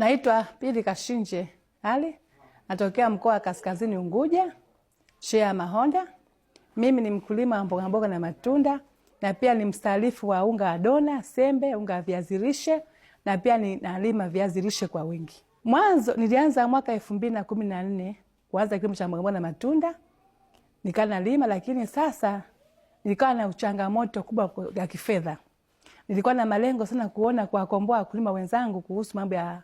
Naitwa Pili Kashinje Ali, natokea mkoa wa Kaskazini Unguja, shea ya Mahonda. Mimi ni mkulima wa mboga mboga na matunda, na pia ni mstalifu wa unga wa dona, sembe, unga wa viazi lishe, na pia nalima viazi lishe kwa wingi. Mwanzo nilianza mwaka 2014 kuanza kilimo cha mboga mboga na matunda. Nikawa nalima, lakini sasa nilikuwa na changamoto kubwa ya kifedha. Nilikuwa na malengo sana kuona kuwakomboa wakulima wenzangu kuhusu mambo ya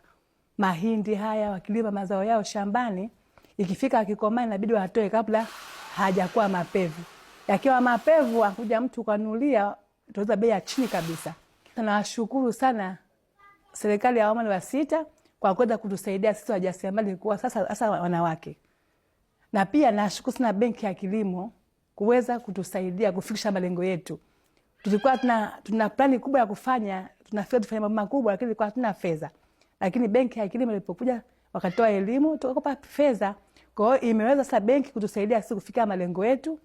mahindi haya, wakilima mazao yao shambani, ikifika akikomaa inabidi watoe kabla hajakuwa mapevu. Yakiwa mapevu akuja mtu kanulia, tutauza bei ya chini kabisa. Tunashukuru sana serikali ya awamu ya 6 kwa kuweza kutusaidia sisi wajasiriamali kwa sasa wanawake. Na pia nashukuru sana Benki ya Kilimo kuweza kutusaidia kufikisha malengo yetu. Tulikuwa tuna plani kubwa ya kufanya, tunafanya mambo makubwa, lakini tulikuwa hatuna fedha. Lakini Benki ya Kilimo ilipokuja wakatoa elimu, tukakopa fedha. Kwa hiyo imeweza sasa benki kutusaidia sisi kufikia malengo yetu.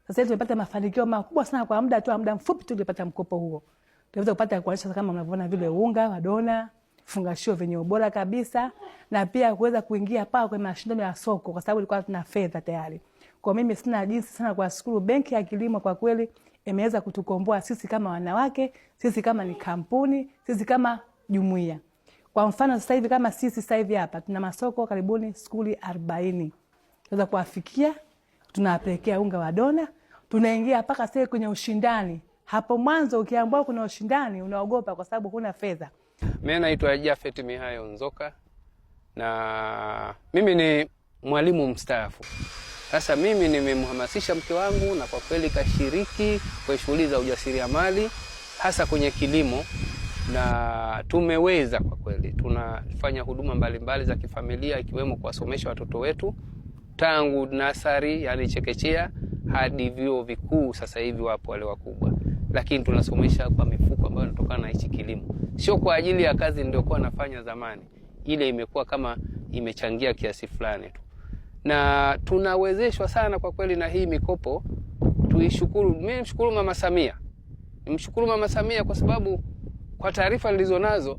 Sasa hivi tumepata mafanikio makubwa sana kwa muda mfupi tu tulipata mkopo huo. Tunaweza kupata kuanisha kama mnavyoona vile unga wa dona, fungashio venye ubora kabisa, na pia kuweza kuingia pale kwenye mashindano ya soko kwa sababu ilikuwa tuna fedha tayari. Kwa mimi sina jinsi sana kuwashukuru Benki ya Kilimo, kwa kweli imeweza kutukomboa sisi kama wanawake, sisi kama ni kampuni, sisi kama jumuiya. Kwa mfano sasa hivi kama sisi sasa hivi hapa tuna masoko karibuni skuli 40. Tunaweza kuwafikia, tunawapelekea unga wa dona, tunaingia mpaka sasa kwenye ushindani. Hapo mwanzo ukiambiwa kuna ushindani unaogopa kwa sababu huna fedha. Mimi naitwa Jafet Mihayo Nzoka na mimi ni mwalimu mstaafu. Sasa mimi nimemhamasisha mke wangu na kwa kweli kashiriki kwa shughuli za ujasiriamali hasa kwenye kilimo, na tumeweza kwa kweli. Tunafanya huduma mbalimbali za kifamilia ikiwemo kuwasomesha watoto wetu tangu nasari, yani chekechea, hadi vyuo vikuu. Sasa hivi wapo wale wakubwa, lakini tunasomesha kwa mifuko ambayo inatokana na hichi kilimo. Sio kwa ajili ya kazi ndio kwa nafanya zamani. Ile imekuwa kama imechangia kiasi fulani tu. Na tunawezeshwa sana kwa kweli na hii mikopo. Tuishukuru, mimi mshukuru Mama Samia. Nimshukuru Mama Samia kwa sababu kwa taarifa nilizonazo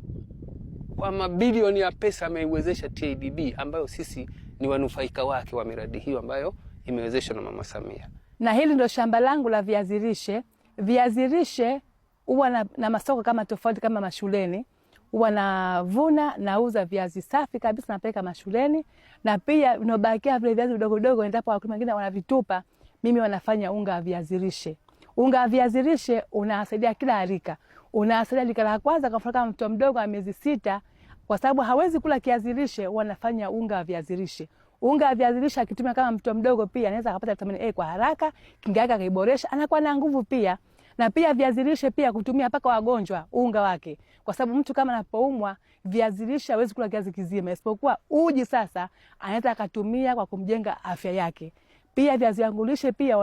kwa mabilioni ya pesa ameiwezesha TADB, ambayo sisi ni wanufaika wake wa miradi hiyo ambayo imewezeshwa na Mama Samia. Na hili ndio shamba langu la viazi lishe. Viazi lishe huwa na masoko kama tofauti kama mashuleni. Huwa navuna, nauza viazi safi kabisa, napeleka mashuleni, na pia unabakia vile viazi vidogo vidogo endapo wakulima wengine wanavitupa, mimi wanafanya unga wa viazi lishe. Unga wa viazi lishe unasaidia kila rika. Unasaidia rika la kwanza, kwa mfano mtoto mdogo wa miezi 6, kwa sababu hawezi kula kiazi lishe, wanafanya unga wa viazi lishe. Unga wa viazi lishe akitumia kama mtoto mdogo pia anaweza kupata vitamini A kwa haraka, kinga yake kaiboresha, anakuwa na nguvu pia. Na pia viazi lishe pia kutumia paka wagonjwa unga wake. Kwa sababu mtu kama anapoumwa, viazi lishe hawezi kula kiazi kizima, isipokuwa uji sasa anaweza akatumia kwa kumjenga afya yake. Pia viazi lishe pia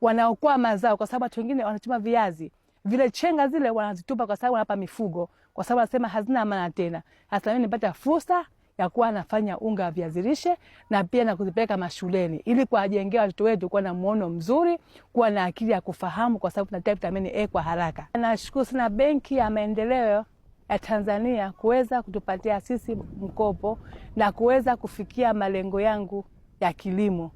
wanaokoa mazao, kwa sababu watu wengine wanachuma viazi vile chenga zile wanazitupa kwa sababu wanapa mifugo, kwa sababu wanasema hazina maana tena. Hasa mimi nipata fursa ya kuwa nafanya unga wa viazi lishe na pia na kuzipeleka mashuleni ili kuwajengea watoto wetu kuwa na muono mzuri, kuwa na akili ya kufahamu, kwa sababu tunataka vitamini A kwa haraka. Nashukuru sana Benki ya Maendeleo ya Tanzania kuweza kutupatia sisi mkopo na kuweza kufikia malengo yangu ya kilimo.